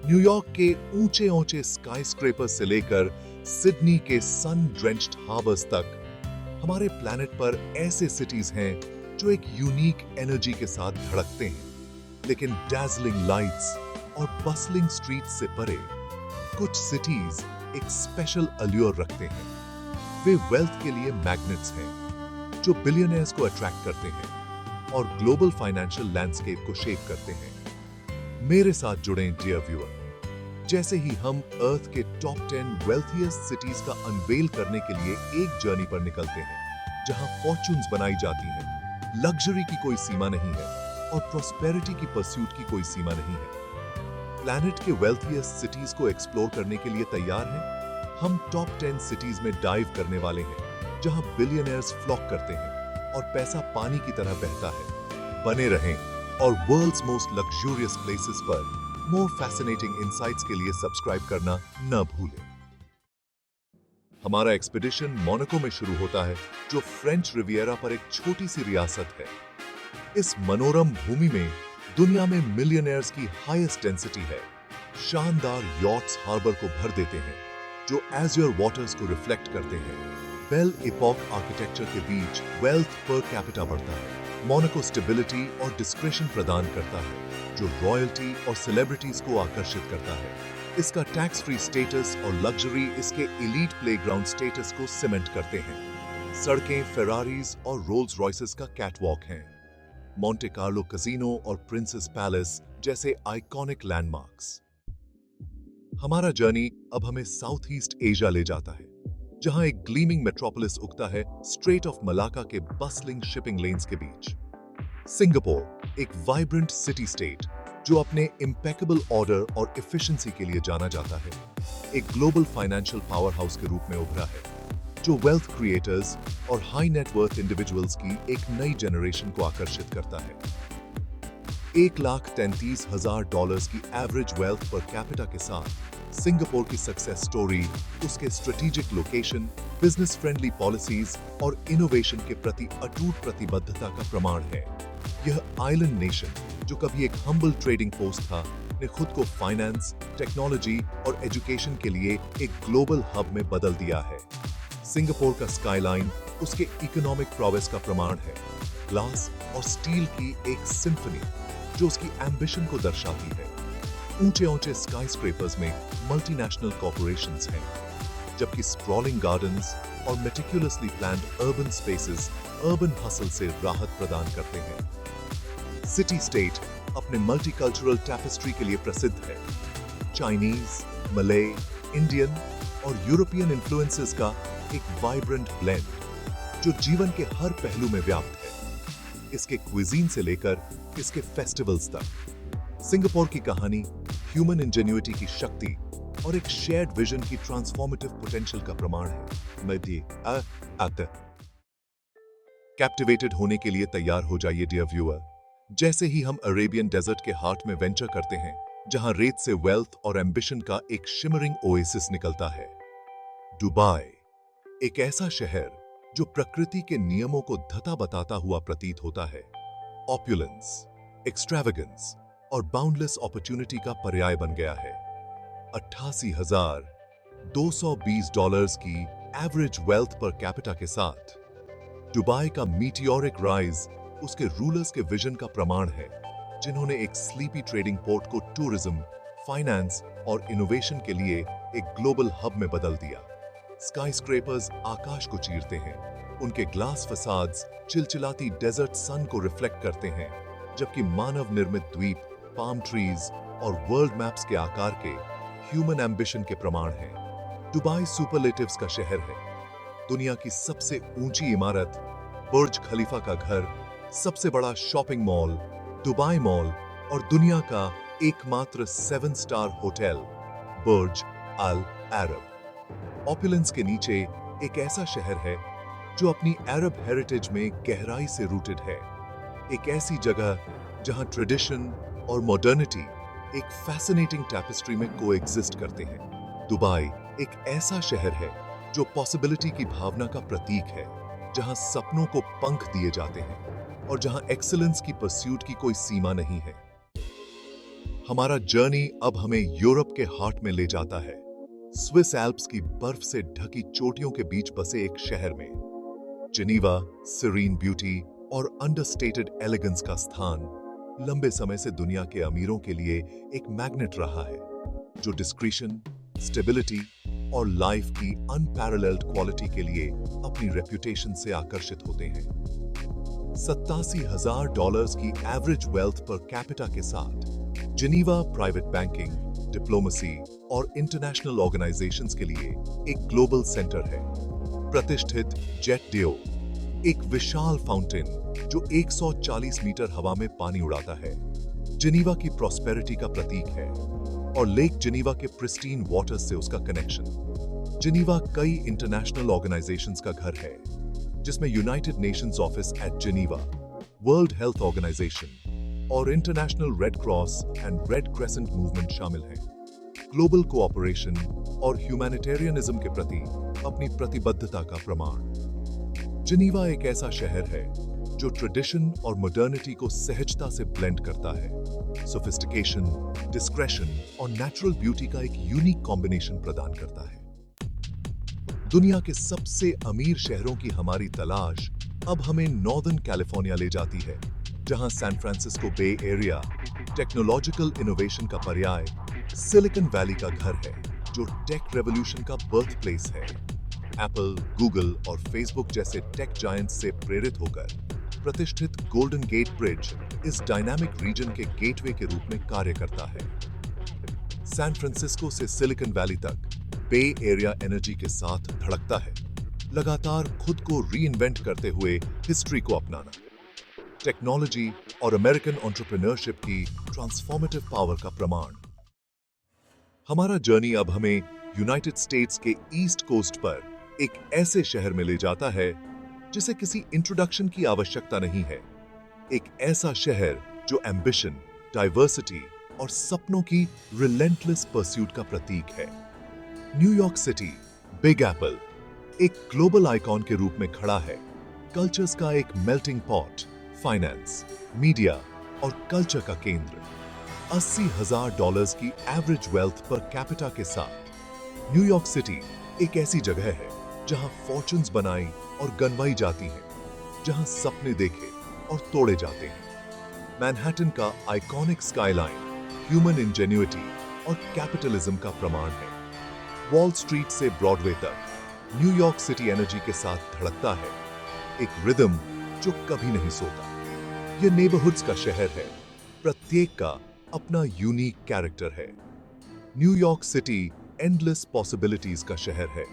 New York के ऊंचे ऊंचे स्काईस्क्रेपर से लेकर सिडनी के सन ड्रेंच्ड हार्बर्स तक हमारे प्लैनेट पर ऐसे सिटीज हैं जो एक यूनिक एनर्जी के साथ धड़कते हैं। लेकिन डैज़लिंग लाइट्स और बसलिंग स्ट्रीट्स से परे कुछ सिटीज एक स्पेशल अल्योर रखते हैं। वे वेल्थ के लिए मैग्नेट्स हैं जो बिलियनर्स को अट्रैक्ट करते हैं और ग्लोबल फाइनेंशियल लैंडस्केप को शेप करते हैं। मेरे साथ जुड़ें डियर व्यूअर, जैसे ही हम अर्थ के टॉप 10 वेल्थिएस्ट सिटीज का अनवेल करने के लिए एक जर्नी पर निकलते हैं जहां फॉर्च्यून्स बनाई जाती हैं, लग्जरी की कोई सीमा नहीं है और प्रोस्पेरिटी की परस्यूट की कोई सीमा नहीं है। प्लैनेट के वेल्थिएस्ट सिटीज को एक्सप्लोर करने के लिए तैयार हैं? हम टॉप 10 सिटीज में डाइव करने वाले हैं जहां बिलियनर्स फ्लॉक करते हैं और पैसा पानी की तरह बहता है। बने रहें और वर्ल्ड्स मोस्ट लग्जूरियस प्लेसेस पर मोर फैसिनेटिंग इनसाइट्स के लिए सब्सक्राइब करना न भूलें। हमारा एक्सपीडिशन मोनाको में शुरू होता है, जो फ्रेंच रिवियरा पर एक छोटी सी रियासत है। इस मनोरम भूमि में दुनिया में मिलियनेयर्स की हाईएस्ट डेंसिटी है। शानदार यॉट्स हार्बर को भर देते हैं जो एज़्योर वाटर्स को रिफ्लेक्ट करते हैं। बेल इपॉक आर्किटेक्चर के बीच वेल्थ पर कैपिटा बढ़ता है। मोनाको स्टेबिलिटी और डिस्क्रेशन प्रदान करता है जो रॉयल्टी और सेलिब्रिटीज को आकर्षित करता है। इसका टैक्स फ्री स्टेटस और लग्जरी इसके एलीट प्लेग्राउंड स्टेटस को सीमेंट करते हैं। सड़कें फेरारीज और रोल्स रॉयसेस का कैटवॉक हैं। मोंटे कार्लो कैसीनो और प्रिंसेस पैलेस जैसे आइकॉनिक लैंडमार्क्स। हमारा जर्नी अब हमें साउथ ईस्ट एशिया ले जाता है, जहां एक ग्लीमिंग मेट्रोपोलिस उगता है स्ट्रेट ऑफ मलाका के बसलिंग शिपिंग लेन्स के बीच। सिंगापुर एक वाइब्रेंट सिटी स्टेट जो अपने इम्पेकेबल ऑर्डर और एफिशिएंसी के लिए जाना जाता है, एक ग्लोबल फाइनेंशियल पावर हाउस के रूप में उभरा है जो वेल्थ क्रिएटर्स और हाई नेटवर्थ इंडिविजुअल्स की एक नई जनरेशन को आकर्षित करता है। $1,33,000 की एवरेज वेल्थ पर कैपिटा के साथ सिंगापुर की सक्सेस स्टोरी उसके strategic location, business friendly policies और इनोवेशन के प्रति अटूट प्रतिबद्धता का प्रमाण है। यह आइलैंड नेशन जो कभी एक हम्बल ट्रेडिंग पोस्ट था, ने खुद को फाइनेंस, टेक्नोलॉजी और एजुकेशन के लिए एक ग्लोबल हब में बदल दिया है। सिंगापुर का स्काईलाइन उसके इकोनॉमिक प्रोग्रेस का प्रमाण है। ग्लास और स्टील की एक सिम्फनी जो उसकी एम्बिशन को दर्शाती है। ऊंचे ऊंचे स्काईस्क्रेपर्स में मल्टीनेशनल कॉर्पोरेशंस हैं, जबकि स्प्रॉलिंग गार्डन्स और meticulously planned urban spaces urban hustle से राहत प्रदान करते हैं। सिटी स्टेट अपने मल्टीकल्चरल टैपेस्ट्री के लिए प्रसिद्ध है। चाइनीज, मले, इंडियन और यूरोपियन इन्फ्लुएंसेस का एक वाइब्रेंट ब्लेंड जो जीवन के हर पहलू में व्याप्त है, इसके क्विजीन से लेकर इसके फेस्टिवल्स तक। सिंगापुर की कहानी ह्यूमन इंजेन्युइटी की शक्ति और एक शेयर्ड विजन की ट्रांसफॉर्मेटिव पोटेंशियल का प्रमाण है। कैप्टिवेटेड होने के लिए तैयार हो जाइए डियर व्यूअर, जैसे ही हम अरेबियन डेजर्ट के हार्ट में वेंचर करते हैं, जहां रेत से वेल्थ और एम्बिशन का एक शिमरिंग ओएसिस निकलता है। दुबई एक ऐसा शहर जो प्रकृति के नियमों को धता बताता हुआ प्रतीत होता है। ऑप्युलेंस, एक्सट्रावेगेंस और बाउंडलेस अपॉर्चुनिटी का पर्याय बन गया है। $88,220 की एवरेज वेल्थ पर कैपिटा के साथ दुबई का मीटियोरिक राइज उसके रूलर्स के विजन का प्रमाण है, जिन्होंने एक स्लीपी ट्रेडिंग पोर्ट को टूरिज्म, फाइनेंस और इनोवेशन के लिए एक ग्लोबल हब में बदल दिया। स्काईस्क्रेपर्स आकाश को चीरते हैं, उनके ग्लास फसाड्स चिलचिलाती डेजर्ट सन को रिफ्लेक्ट करते हैं, जबकि मानव निर्मित द्वीप, पाम ट्रीज और वर्ल्ड मैप्स के आकार के ह्यूमन एम्बिशन के प्रमाण हैं। दुबई सुपरलेटिव्स का शहर है। दुनिया की सबसे ऊंची इमारत, बुर्ज खलीफा का घर, सबसे बड़ा शॉपिंग मॉल, दुबई मॉल और दुनिया का एकमात्र 7 स्टार होटल, बुर्ज अल अरब। ऑपुलेंस के नीचे एक ऐसा शहर है जो अपनी अरब हेरिटेज में गहराई से रूटेड है, एक ऐसी जगह जहां ट्रेडिशन और मॉडर्निटी एक फैसिनेटिंग टैपेस्ट्री में कोएग्जिस्ट करते हैं। दुबई एक ऐसा शहर है जो पॉसिबिलिटी की भावना का प्रतीक है, जहां सपनों को पंख दिए जाते हैं और जहां एक्सीलेंस की परस्यूट की कोई सीमा नहीं है। हमारा जर्नी अब हमें यूरोप के हार्ट में ले जाता है। स्विस एल्प्स की बर्फ से ढकी चोटियों के बीच बसे एक शहर में। जिनीवा सीरीन ब्यूटी और अंडरस्टेटेड एलिगेंस का स्थान लंबे समय से दुनिया के अमीरों के लिए एक मैग्नेट रहा है, जो डिस्क्रीशन, स्टेबिलिटी और लाइफ की अनपैरेलल्ड क्वालिटी के लिए अपनी रेप्यूटेशन से आकर्षित होते हैं। $87,000 की एवरेज वेल्थ पर कैपिटा के साथ जिनीवा प्राइवेट बैंकिंग, डिप्लोमेसी और इंटरनेशनल ऑर्गेनाइजेशंस के लिए एक ग्लोबल सेंटर है। प्रतिष्ठित जेट डियो, एक विशाल फाउंटेन जो 140 मीटर हवा में पानी उड़ाता है, जिनीवा की प्रॉस्पेरिटी का प्रतीक है, और लेक जिनीवा के प्रिस्टीन वाटर्स से उसका कनेक्शन। जिनीवा कई इंटरनेशनल ऑर्गेनाइजेशंस का घर है, जिसमें United Nations Office at Geneva, World Health Organization और International Red Cross and Red Crescent Movement शामिल हैं। ग्लोबल कोऑपरेशन और ह्यूमैनिटेरियनिज्म के प्रति अपनी प्रतिबद्धता का प्रमाण। जिनीवा एक ऐसा शहर है जो ट्रेडिशन और मॉडर्निटी को सहजता से ब्लेंड करता है, सोफिस्टिकेशन, डिस्क्रेशन और नेचुरल ब्यूटी का एक यूनिक कॉम्बिनेशन प्रदान करता है। दुनिया के सबसे अमीर शहरों की हमारी तलाश अब हमें नॉर्दर्न कैलिफोर्निया ले जाती है, जहां सैन फ्रांसिस्को बे एरिया टेक्नोलॉजिकल इनोवेशन का पर्याय, सिलिकॉन वैली का घर है, जो टेक रेवोल्यूशन का बर्थ प्लेस है। एप्पल, गूगल और फेसबुक जैसे टेक जायंट्स से प्रेरित होकर प्रतिष्ठित गोल्डन गेट ब्रिज इस डायनामिक रीजन के गेटवे के रूप में कार्य करता है। सैन फ्रांसिस्को से सिलिकॉन वैली तक बे एरिया एनर्जी के साथ धड़कता है, लगातार खुद को रीइन्वेंट करते हुए हिस्ट्री को अपनाना। टेक्नोलॉजी और अमेरिकन एंटरप्रेन्योरशिप की ट्रांसफॉर्मेटिव पावर का प्रमाण। हमारा जर्नी अब हमें यूनाइटेड स्टेट्स के ईस्ट कोस्ट पर एक ऐसे शहर में ले जाता है जिसे किसी इंट्रोडक्शन की आवश्यकता नहीं है। एक ऐसा शहर जो एम्बिशन, डाइवर्सिटी और सपनों की रिलेंटलेस परस्यूट का प्रतीक है। न्यूयॉर्क सिटी, बिग एप्पल, एक ग्लोबल आइकॉन के रूप में खड़ा है, कल्चर्स का एक मेल्टिंग पॉट, फाइनेंस, मीडिया और कल्चर का केंद्र। $80,000 की एवरेज वेल्थ पर कैपिटा के साथ न्यूयॉर्क सिटी एक ऐसी जगह है जहां फॉर्चून्स बनाई और गनवाई जाती हैं, जहां सपने देखे और तोड़े जाते हैं। मैनहट्टन का आइकॉनिक स्काईलाइन ह्यूमन इंजेन्युइटी और कैपिटलिज्म का प्रमाण है। वॉल स्ट्रीट से ब्रॉडवे तक न्यूयॉर्क सिटी एनर्जी के साथ धड़कता है, एक रिदम जो कभी नहीं सोता। यह नेबरहुड्स का शहर है, प्रत्येक का अपना यूनिक कैरेक्टर है। न्यूयॉर्क सिटी एंडलेस पॉसिबिलिटीज का शहर है,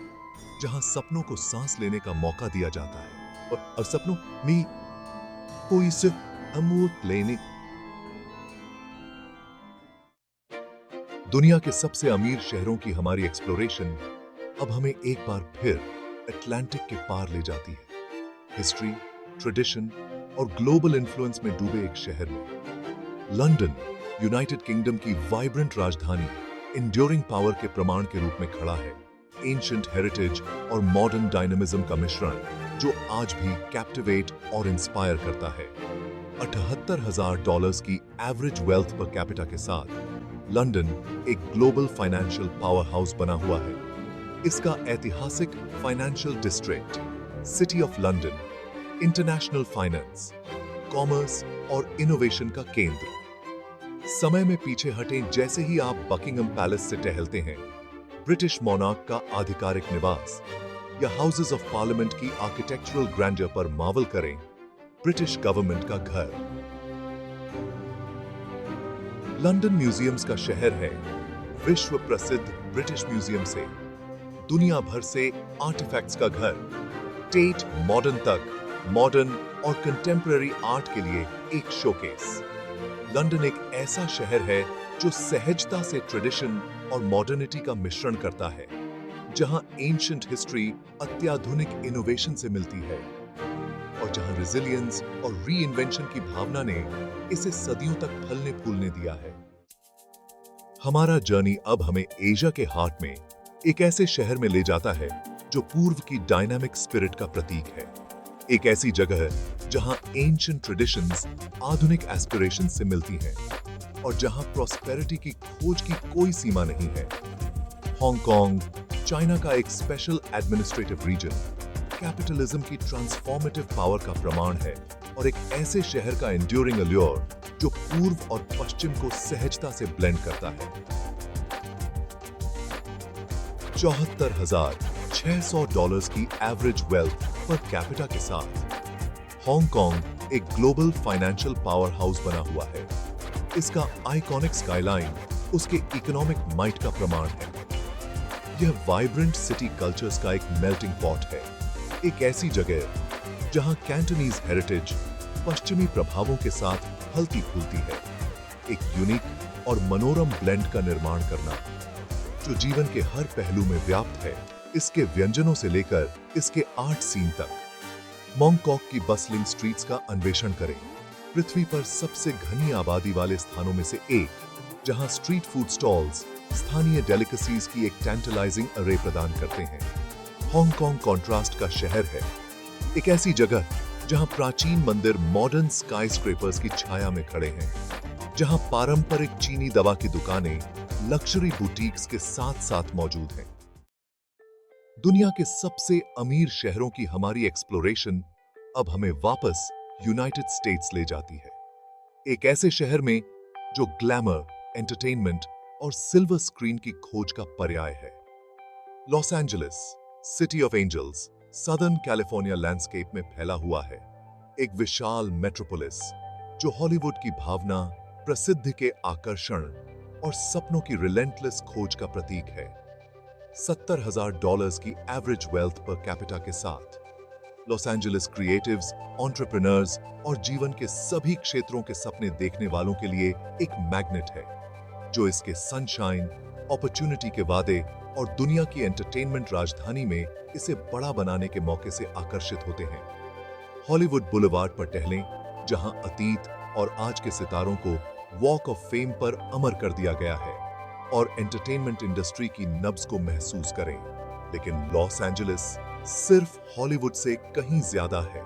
जहां सपनों को सांस लेने का मौका दिया जाता है और सपनों में कोई से अमूर्त लेने। दुनिया के सबसे अमीर शहरों की हमारी एक्सप्लोरेशन अब हमें एक बार फिर अटलांटिक के पार ले जाती है, हिस्ट्री, ट्रेडिशन और ग्लोबल इन्फ्लुएंस में डूबे एक शहर में। लंदन यूनाइटेड किंगडम की वाइब्रेंट राजधानी इंड्योरिंग पावर के प्रमाण के रूप में खड़ा है, एंशिएंट हेरिटेज और मॉडर्न डायनामिज्म का मिश्रण जो आज भी कैप्टिवेट और इंस्पायर करता है। $78,000 की एवरेज वेल्थ पर कैपिटा के साथ लंदन एक ग्लोबल फाइनेंशियल पावर हाउस बना हुआ है। इसका ऐतिहासिक financial district, city of London, international finance, commerce और इनोवेशन का केंद्र। समय में पीछे हटें जैसे ही आप बकिंगम पैलेस से टहलते हैं, ब्रिटिश मोनार्क का आधिकारिक निवास, या हाउसेस ऑफ पार्लियामेंट की आर्किटेक्चरल ग्रैंडर पर मावल करें, ब्रिटिश गवर्नमेंट का घर। लंदन म्यूजियम्स का शहर है, विश्व प्रसिद्ध ब्रिटिश म्यूजियम से दुनिया भर से आर्टिफैक्ट्स का घर, टेट मॉडर्न तक मॉडर्न और कंटेम्पररी आर्ट के लिए एक शोकेस। लंदन एक ऐसा शहर है जो सहजता से ट्रेडिशन और मॉडर्निटी का मिश्रण करता है, जहां एंशिएंट हिस्ट्री अत्याधुनिक इनोवेशन से मिलती है और जहां रेजिलियंस और रीइन्वेंशन की भावना ने इसे सदियों तक फलने फूलने दिया है। हमारा जर्नी अब हमें एशिया के हार्ट में एक ऐसे शहर में ले जाता है जो पूर्व की डायनामिक स्पिरिट का प्रतीक है, एक ऐसी जगह जहां एंशिएंट ट्रेडिशंस आधुनिक एस्पिरेशंस से मिलती हैं। और जहां प्रॉस्पेरिटी की खोज की कोई सीमा नहीं है। हांगकांग चाइना का एक स्पेशल एडमिनिस्ट्रेटिव रीजन, कैपिटलिज्म की ट्रांसफॉर्मेटिव पावर का प्रमाण है और एक ऐसे शहर का एंड्यूरिंग अल्योर जो पूर्व और पश्चिम को सहजता से ब्लेंड करता है। $74,600 की एवरेज वेल्थ पर कैपिटा के साथ हांगकांग एक ग्लोबल फाइनेंशियल पावर हाउस बना हुआ है। इसका आइकॉनिक स्काईलाइन उसके इकोनॉमिक माइट का प्रमाण है। यह वाइब्रेंट सिटी कल्चर्स का एक मेल्टिंग पॉट है, एक ऐसी जगह जहां कैंटोनीज हेरिटेज पश्चिमी प्रभावों के साथ फलती फूलती है। एक यूनिक और मनोरम ब्लेंड का निर्माण करना जो जीवन के हर पहलू में व्याप्त है, इसके व्यंजनों से लेकर इसके आर्ट सीन तक। मॉन्गकॉक की बसलिंग स्ट्रीट्स का अन्वेषण करें, पृथ्वी पर सबसे घनी आबादी वाले स्थानों में से एक, जहां स्ट्रीट फूड स्टॉल्स स्थानीय डेलिकेसीज की एक टेंटलाइजिंग अरे प्रदान करते हैं। हांगकांग कॉन्ट्रास्ट का शहर है, एक ऐसी जगह जहां प्राचीन मंदिर मॉडर्न स्काईस्क्रेपर्स की छाया में खड़े हैं, जहां पारंपरिक चीनी दवा की दुकानें लक्जरी बुटीक्स के साथ साथ मौजूद हैं। दुनिया के सबसे अमीर शहरों की हमारी एक्सप्लोरेशन अब हमें वापस यूनाइटेड स्टेट्स ले जाती है, एक ऐसे शहर में जो ग्लैमर, एंटरटेनमेंट और सिल्वर स्क्रीन की खोज का पर्याय है। Los Angeles, city of angels, southern California landscape में फैला हुआ है, एक विशाल मेट्रोपोलिस जो हॉलीवुड की भावना, प्रसिद्धि के आकर्षण और सपनों की रिलेंटलेस खोज का प्रतीक है। $70,000 की एवरेज वेल्थ पर कैपिटा के साथ लॉस एंजलिस क्रिएटिव्स, एंटरप्रेन्योर्स और जीवन के सभी क्षेत्रों के सपने देखने वालों के लिए एक मैग्नेट है, जो इसके सनशाइन, अपॉर्चुनिटी के वादे और दुनिया की एंटरटेनमेंट राजधानी में इसे बड़ा बनाने के मौके से आकर्षित होते हैं। हॉलीवुड बुलेवार्ड पर टहलें, जहां अतीत और आज के सितारों को वॉक ऑफ फेम पर अमर कर दिया गया है, और एंटरटेनमेंट इंडस्ट्री की नब्ज को महसूस करें। लेकिन लॉस एंजलिस सिर्फ हॉलीवुड से कहीं ज्यादा है।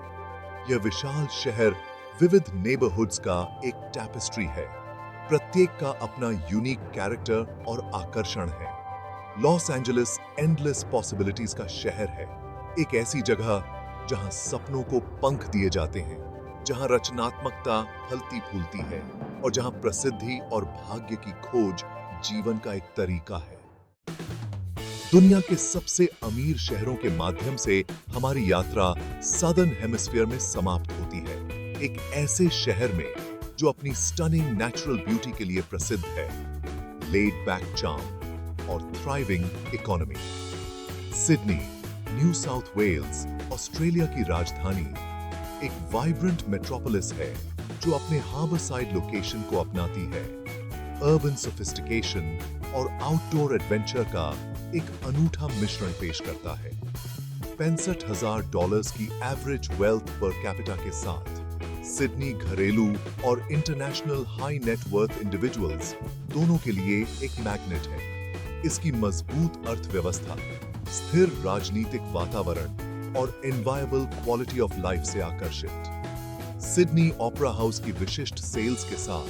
यह विशाल शहर विविध नेबरहुड्स का एक टैपेस्ट्री है, प्रत्येक का अपना यूनिक कैरेक्टर और आकर्षण है। लॉस एंजलिस एंडलेस पॉसिबिलिटीज का शहर है, एक ऐसी जगह जहां सपनों को पंख दिए जाते हैं, जहां रचनात्मकता फलती फूलती है और जहां प्रसिद्धि और भाग्य की खोज जीवन का एक तरीका है। दुनिया के सबसे अमीर शहरों के माध्यम से हमारी यात्रा सदर्न हेमिस्फीयर में समाप्त होती है, एक ऐसे शहर में जो अपनी स्टनिंग नेचुरल ब्यूटी के लिए प्रसिद्ध है, लेड बैक चार्म और thriving economy. Sydney, New South Wales, Australia की राजधानी, एक वाइब्रेंट मेट्रोपोलिस है जो अपने हार्बर साइड लोकेशन को अपनाती है, अर्बन सोफिस्टिकेशन और आउटडोर एडवेंचर का एक अनूठा मिश्रण पेश करता है। $65,000 की एवरेज वेल्थ पर कैपिटा के साथ सिडनी घरेलू और international high net worth individuals दोनों के लिए एक मैग्नेट है। इसकी मजबूत अर्थव्यवस्था, स्थिर राजनीतिक वातावरण और एनवायबल क्वालिटी ऑफ लाइफ से आकर्षित। सिडनी ओपेरा हाउस की विशिष्ट सेल्स के साथ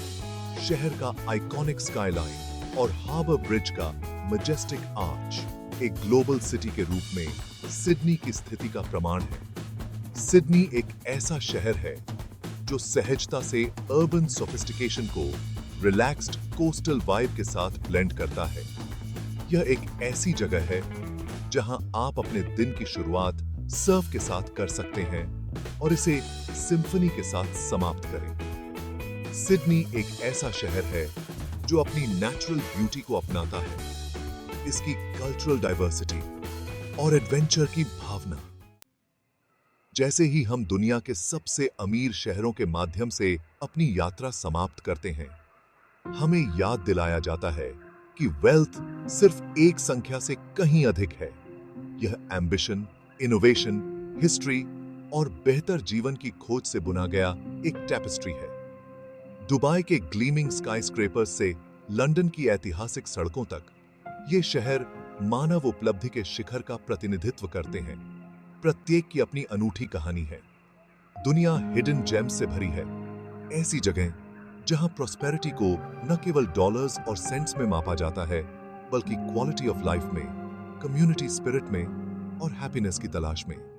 शहर का आइकॉनिक स्काईलाइन और हार्बर ब्रिज का मैजेस्टिक आर्च एक ग्लोबल सिटी के रूप में सिडनी की स्थिति का प्रमाण है। सिडनी एक ऐसा शहर है जो सहजता से अर्बन सोफिस्टिकेशन को रिलैक्स्ड कोस्टल वाइब के साथ ब्लेंड करता है। यह एक ऐसी जगह है जहां आप अपने दिन की शुरुआत सर्फ के साथ कर सकते हैं और इसे सिम्फनी के साथ समाप्त करें। सिडनी एक ऐसा शहर है जो अपनी नेचुरल ब्यूटी को अपनाता है, इसकी कल्चरल डाइवर्सिटी और एडवेंचर की भावना। जैसे ही हम दुनिया के सबसे अमीर शहरों के माध्यम से अपनी यात्रा समाप्त करते हैं, हमें याद दिलाया जाता है कि वेल्थ सिर्फ एक संख्या से कहीं अधिक है। यह एम्बिशन, इनोवेशन, हिस्ट्री और बेहतर जीवन की खोज से बुना गया एक टैपेस्ट्री है। दुबई के ग्लीमिंग स्काईस्क्रेपर्स से लंदन की ऐतिहासिक सड़कों तक, ये शहर मानव उपलब्धि के शिखर का प्रतिनिधित्व करते हैं। प्रत्येक की अपनी अनूठी कहानी है। दुनिया हिडन जेम्स से भरी है, ऐसी जगह जहां प्रॉस्पेरिटी को न केवल डॉलर्स और सेंट्स में मापा जाता है, बल्कि क्वालिटी ऑफ लाइफ में, कम्युनिटी स्पिरिट में और हैप्पीनेस की तलाश में।